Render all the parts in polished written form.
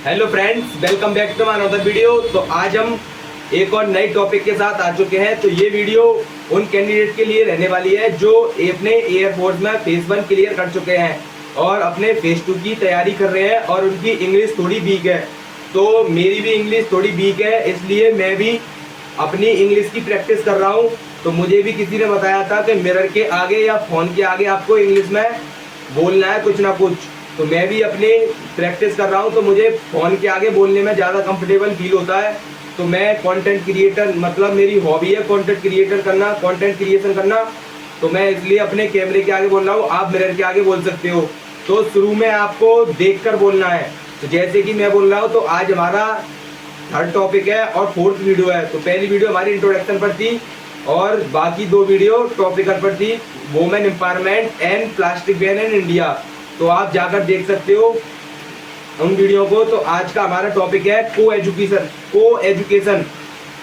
Hello friends, welcome back to my another video. तो आज हम एक और नए टॉपिक के साथ आ चुके हैं। तो ये वीडियो उन कैंडिडेट के लिए रहने वाली है जो अपने एयरफोर्स में फेज 1 क्लियर कर चुके हैं और अपने फेज 2 की तैयारी कर रहे हैं और उनकी इंग्लिश थोड़ी वीक है। तो मेरी भी इंग्लिश थोड़ी वीक है, इसलिए मैं भी अपनी इंग्लिश की प्रैक्टिस कर रहा हूँ। तो मुझे भी किसी ने बताया था कि मिरर के आगे या फ़ोन के आगे आपको इंग्लिश में बोलना है कुछ ना कुछ। तो मैं भी अपनी प्रैक्टिस कर रहा हूँ, तो मुझे फ़ोन के आगे बोलने में ज़्यादा कंफर्टेबल फील होता है। तो मैं कंटेंट क्रिएटर, मतलब मेरी हॉबी है कंटेंट क्रिएटर करना, कंटेंट क्रिएशन करना। तो मैं इसलिए अपने कैमरे के आगे बोल रहा हूँ, आप मिरर के आगे बोल सकते हो। तो शुरू में आपको देखकर बोलना है। तो जैसे कि मैं बोल रहा हूँ, तो आज हमारा थर्ड टॉपिक है और फोर्थ वीडियो है। तो पहली वीडियो हमारी इंट्रोडक्शन पर थी और बाकी दो वीडियो टॉपिकल पर थी, women empowerment and plastic ban in India. तो आप जाकर देख सकते हो उन वीडियो को। तो आज का हमारा टॉपिक है को एजुकेशन।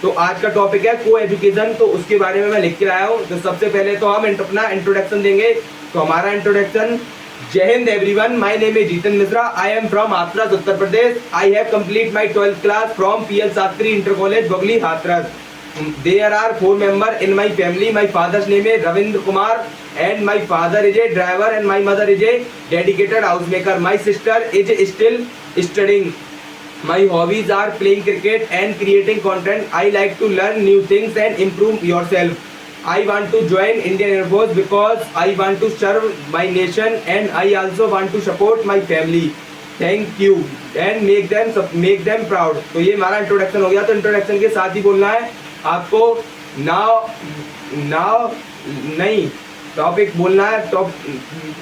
तो आज का टॉपिक है को एजुकेशन, तो उसके बारे में मैं लिख के लाया हूँ। तो सबसे पहले तो हम अपना इंट्रोडक्शन देंगे। तो हमारा इंट्रोडक्शन, जय Hind everyone, my name is Jitan Mishra, I am from Hathras Uttar Pradesh. I have complete my 12th class from PL Shastri inter college बगली Hathras. There are 4 members in my family. My father's name is Ravindra Kumar and my father is a driver and my mother is a dedicated housemaker. My sister is still studying. My hobbies are playing cricket and creating content. I like to learn new things and improve yourself. I want to join Indian Air Force because I want to serve my nation and I also want to support my family. Thank you and make them proud. तो ये हमारा introduction हो गया। तो introduction के साथ ही बोलना है आपको नाउ नहीं, टॉपिक बोलना है।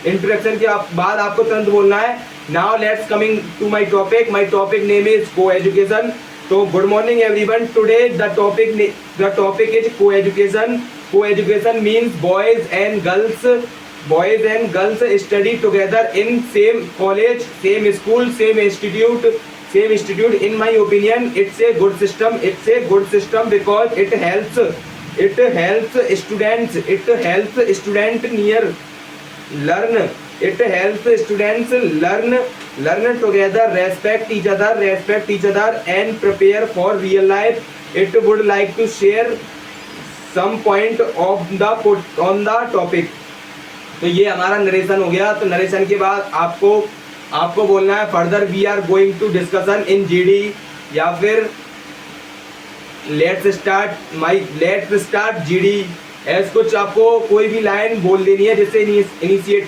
इंट्रोडक्शन के बाद आपको तुरंत बोलना है now let's coming to my topic. My topic name is coeducation. तो good morning everyone, today the topic is coeducation. Coeducation means boys and girls study together in same college, same school, same institute. In my opinion, it's a good system. It's a good system because it helps students. It helps students learn. It helps students learn together, respect each other, and prepare for real life. It would like to share some point on the topic. तो ये हमारा narration हो गया। तो narration के बाद आपको बोलना है further we are going to discussion in GD, या फिर लेट्स स्टार्ट जीडी। ऐसे कुछ आपको कोई भी लाइन बोल देनी है जिससे इनिशिएट,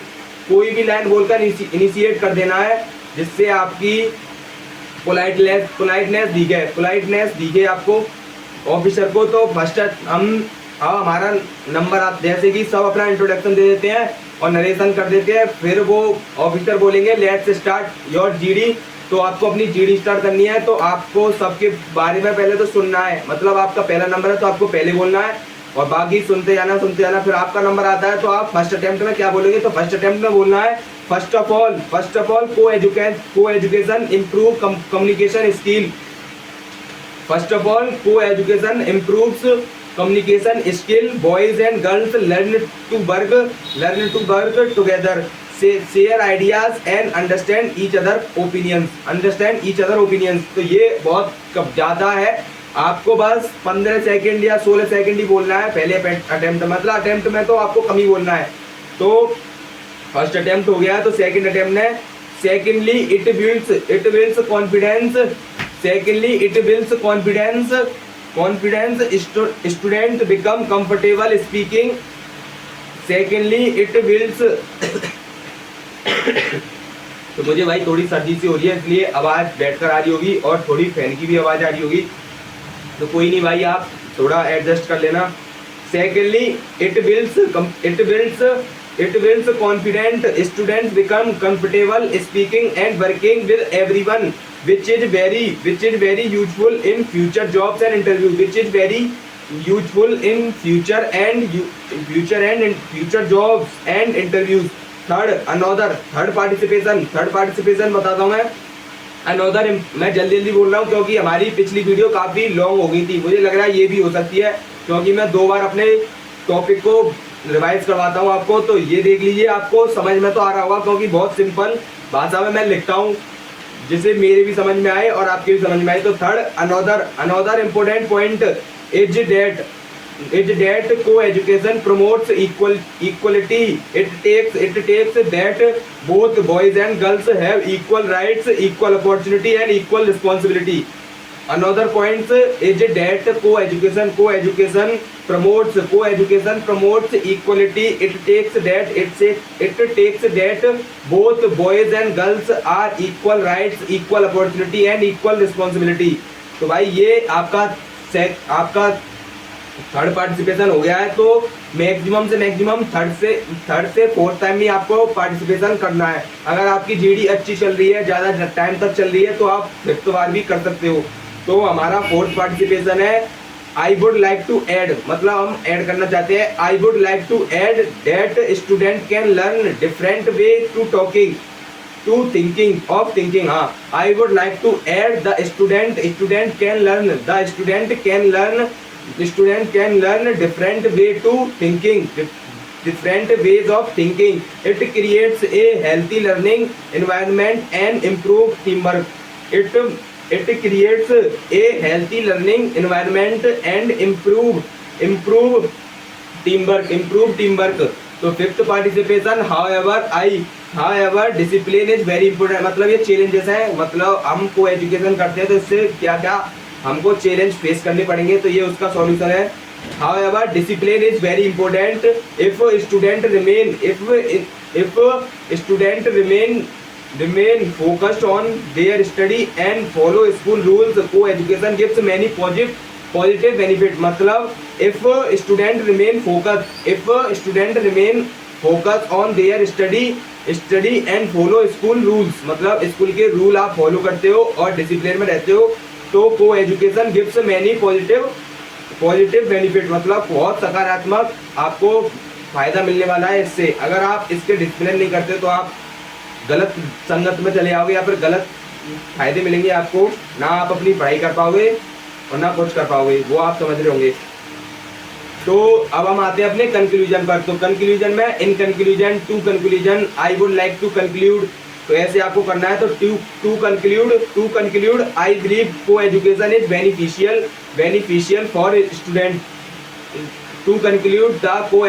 कोई भी लाइन बोलकर इनिशिएट कर देना है जिससे आपकी पोलाइटनेस दिखे आपको ऑफिसर को। तो फर्स्ट हमारा नंबर, आप जैसे कि सब अपना इंट्रोडक्शन दे देते हैं और नरेशन कर देते हैं, फिर वो ऑफिसर बोलेंगे लेट्स स्टार्ट योर जीडी। तो आपको अपनी जीडी स्टार्ट करनी है। तो आपको सबके बारे में पहले तो सुनना है, मतलब आपका पहला नंबर है तो आपको पहले बोलना है और बाकी सुनते जाना। फिर आपका नंबर आता है तो आप फर्स्ट अटेम्प्ट में क्या बोलेंगे, तो फर्स्ट अटेम्प्ट में बोलना है first of all coeducation improve communication skill. First of all coeducation improves communication skill. Boys and girls learn to work together, share ideas and understand each other opinions. तो ये बहुत ज़्यादा है, आपको बस 15 सेकेंड या 16 second ही बोलना है पहले अटेम्प्ट, मतलब अटेम्प्ट में तो आपको कम ही बोलना है। तो फर्स्ट अटेम्प्ट हो गया, तो सेकेंड अटेम्प्ट है secondly it builds confidence student become comfortable speaking. Secondly it builds तो मुझे भाई थोड़ी सर्दी सी हो रही है, इसलिए आवाज़ बैठकर आ रही होगी और थोड़ी फैन की भी आवाज़ आ रही होगी, तो कोई नहीं भाई, आप थोड़ा एडजस्ट कर लेना। Secondly it builds confident students become comfortable speaking and working with everyone, which is very useful in future jobs and interviews. Which is very useful in future jobs and interviews. Third participation बताता हूँ मैं। Another, मैं जल्दी बोल रहा हूँ क्योंकि हमारी पिछली वीडियो काफ़ी लॉन्ग हो गई थी। मुझे लग रहा है ये भी हो सकती है क्योंकि मैं 2 बार अपने टॉपिक को रिवाइज करवाता हूँ आपको। तो ये देख लीजिए, आपको समझ में तो आ रहा होगा क्योंकि बहुत सिंपल भाषा में मैं लिखता हूँ। जिसे मेरे भी समझ में आए और आपके भी समझ में आए। तो third, another important point is that co-education promotes equality. It takes that both boys and girls have equal rights, equal opportunity and equal responsibility. Another point is that co-education promotes equality. It takes that both boys and girls are equal rights, equal opportunity and equal responsibility. तो भाई ये आपका third participation हो गया है। तो maximum से maximum third से फोर्थ टाइम ही आपको पार्टिसिपेशन करना है। अगर आपकी जीडी अच्छी चल रही है, ज़्यादा टाइम तक चल रही है, तो आप फिफ्थ बार भी कर सकते हो। तो हमारा फोर्थ पार्टिसिपेशन है I would like to add, मतलब हम ऐड करना चाहते हैं I would like to add that student can learn different way to talking to thinking. हाँ, I would like to add the student can learn different way to thinking, different ways of thinking. It creates a healthy learning environment and improve teamwork. It creates a healthy learning environment and improve teamwork. तो fifth participation however discipline is very important. मतलब ये challenges हैं, मतलब हम को education करते हैं तो इससे क्या क्या हमको चैलेंज फेस करने पड़ेंगे, तो ये उसका सॉल्यूशन है। However, discipline is very important. If student remain focused on their study and follow school rules, co-education gives many positive benefit. मतलब if student remain focused on their study and follow school rules, मतलब school के rule आप follow करते हो और discipline में रहते हो, तो co-education gives many positive benefit, मतलब बहुत सकारात्मक आपको फायदा मिलने वाला है इससे। अगर आप इसके डिसिप्लिन नहीं करते तो आप गलत संगत में चले आओगे या फिर गलत फायदे मिलेंगे आपको, ना आप अपनी पढ़ाई कर पाओगे और ना कुछ कर पाओगे, वो आप समझ रहे होंगे। तो अब हम आते हैं अपने कंक्लूजन पर। तो कंक्लूजन में in conclusion I would like to conclude, तो ऐसे आपको करना है। तो to conclude I believe coeducation is beneficial for student. To conclude the को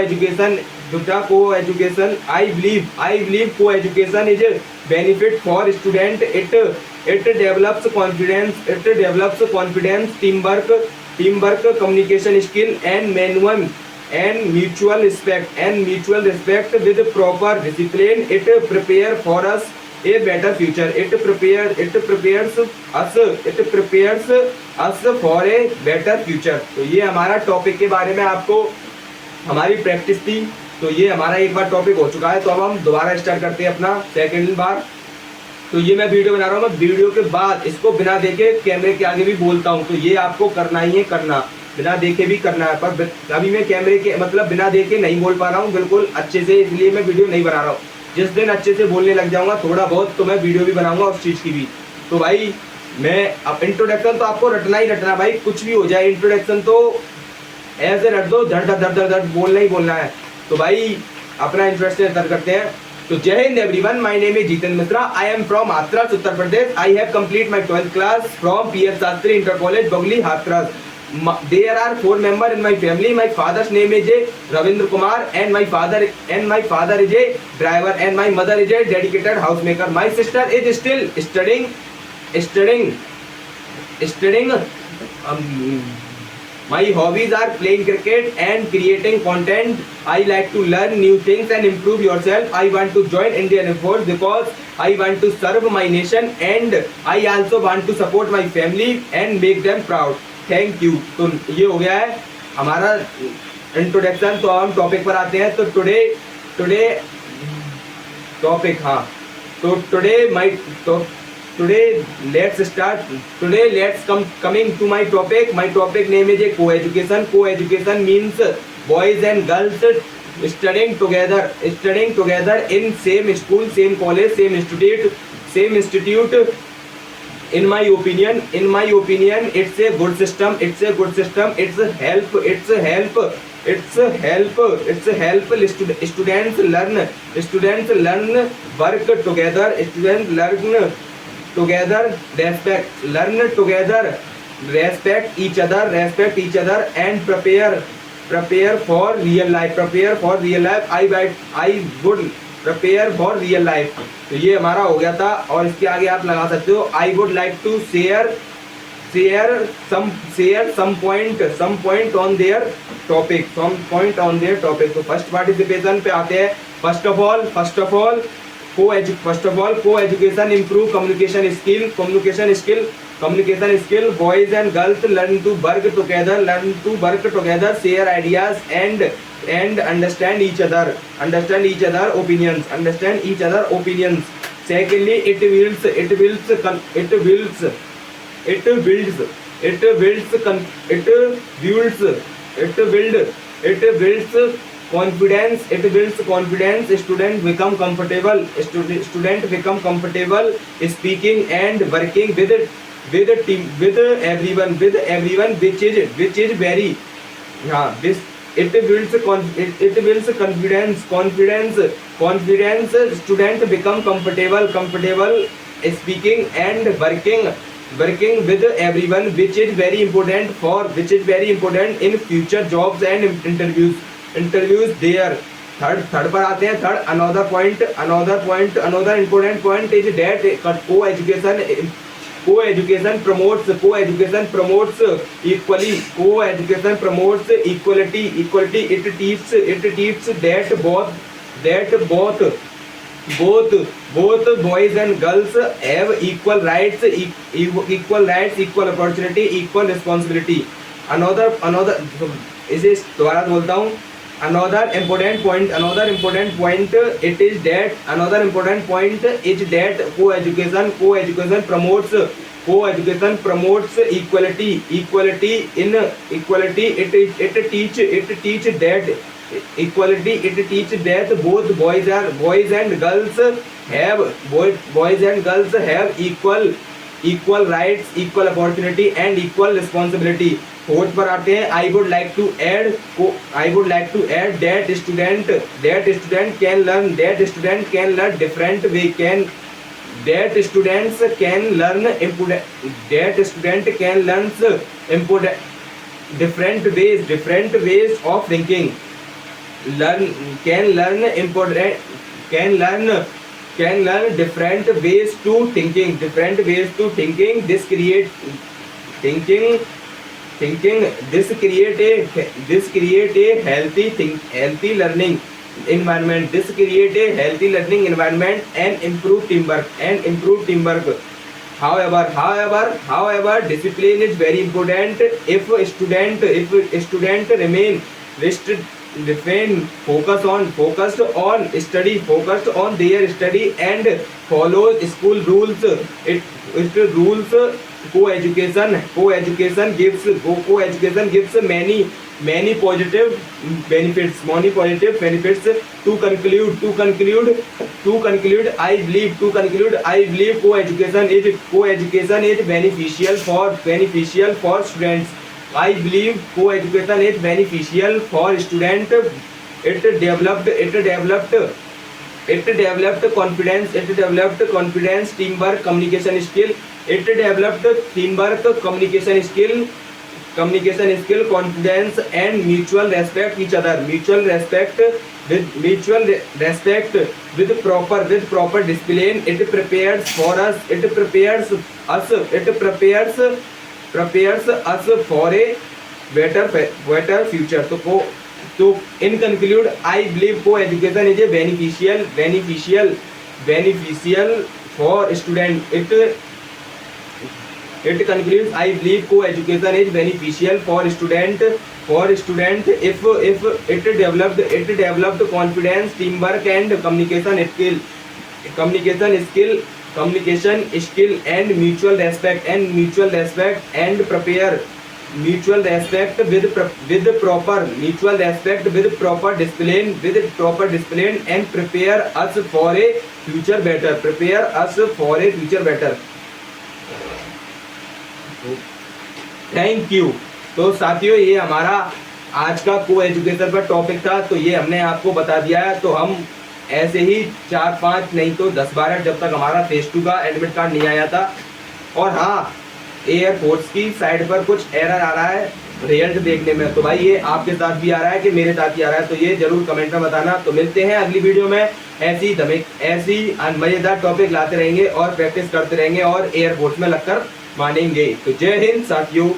education I believe coeducation is benefit for student. It develops confidence, teamwork, communication skill and mutual respect with proper discipline. It prepare for us a better future. It prepares us for a better future. तो ये हमारा topic के बारे में आपको हमारी practice थी। तो ये हमारा एक बार टॉपिक हो चुका है। तो अब हम दोबारा स्टार्ट करते हैं अपना सेकंड बार। तो ये मैं वीडियो बना रहा हूँ, मैं वीडियो के बाद इसको बिना देखे कैमरे के आगे भी बोलता हूँ, तो ये आपको करना ही है, बिना देखे भी करना है। पर अभी मैं कैमरे के मतलब बिना देखे नहीं बोल पा रहा हूँ बिल्कुल अच्छे से, इसलिए मैं वीडियो नहीं बना रहा हूँ। जिस दिन अच्छे से बोलने लग जाऊंगा थोड़ा बहुत, तो मैं वीडियो भी बनाऊंगा उस चीज़ की भी। तो भाई मैं अब इंट्रोडक्शन तो आपको रटना ही रटना, भाई कुछ भी हो जाए इंट्रोडक्शन तो ऐसे रट दो, धड़ बोलना ही बोलना है। तो भाई अपना इंट्रोडक्शन स्टार्ट करते हैं। तो जय Hind everyone, my name is Jitendra Mishra, I am from Hathras Uttar Pradesh. I have complete my 12th class from PS Shastri inter college बगली Hathras. There are 4 members in my family. My father's name is Ravindra Kumar and my father is a driver and my mother is a dedicated housemaker. My sister is still studying. My hobbies are playing cricket and creating content. I like to learn new things and improve yourself. I want to join Indian Air Force because I want to serve my nation and I also want to support my family and make them proud. Thank you. तो ये हो गया है हमारा introduction. तो हम topic पर आते हैं। तो टुडे टॉपिक, हाँ, तो today let's coming to my topic. My topic name is coeducation means boys and girls studying together in same school, same college, same institute. In my opinion, it's a good system. It's help students learn work together. Students learn together, respect, learn together, respect each other and prepare for real life, I would prepare for real life। तो ये हमारा हो गया था। और इसके आगे आप लगा सकते हो I would like to share some point on their topic, तो फर्स्ट पार्टिसिपेशन पे आते हैं। First of all co-education improve communication skill, boys and girls learn to work together, share ideas and understand each other opinions, secondly it builds confidence, student become comfortable speaking and working with everyone, which is very it builds confidence, student become comfortable speaking and working with everyone, which is very important in future jobs and interviews there। Third पर आते हैं। Third another important point is that co-education promotes equality, it teaches that both boys and girls have equal rights, equal opportunity, equal responsibility। another इसे दोबारा बोलता हूँ। another important point it is that co-education promotes equality in equality, it teach that both boys and girls have equal rights, equal opportunity and equal responsibility। Fourth पर आते हैं। I would like to add that student can learn different way, students can learn different ways of thinking, can learn different ways to thinking, this create a healthy learning environment, and improve teamwork। However, discipline is very important। if a student remain focused on their study and follows school rules, co-education gives many positive benefits। To conclude I believe co-education is beneficial for students। I believe co-education is beneficial for students। It developed confidence, teamwork, communication skill, confidence and mutual respect each other, with proper discipline, it prepares us for a better future। तो in conclude I believe co-education is a beneficial for student। It concludes I believe co-education is beneficial for student if it developed confidence, teamwork and communication skill and mutual respect and prepare with proper discipline and prepare us for a future better। Thank you. तो साथियों ये हमारा आज का को education पर topic था, तो ये हमने आपको बता दिया है। तो हम ऐसे ही 4-5 नहीं तो 10-12 जब तक हमारा फेज 2 का एडमिट कार्ड नहीं आया था। और हाँ, एयरफोर्स की साइड पर कुछ एरर आ रहा है रिजल्ट देखने में, तो भाई ये आपके साथ भी आ रहा है कि मेरे साथ ही आ रहा है, तो ये जरूर कमेंट में बताना। तो मिलते हैं अगली वीडियो में, ऐसी मजेदार टॉपिक लाते रहेंगे और प्रैक्टिस करते रहेंगे और एयरफोर्स में लगकर मानेंगे। तो जय हिंद साथियों।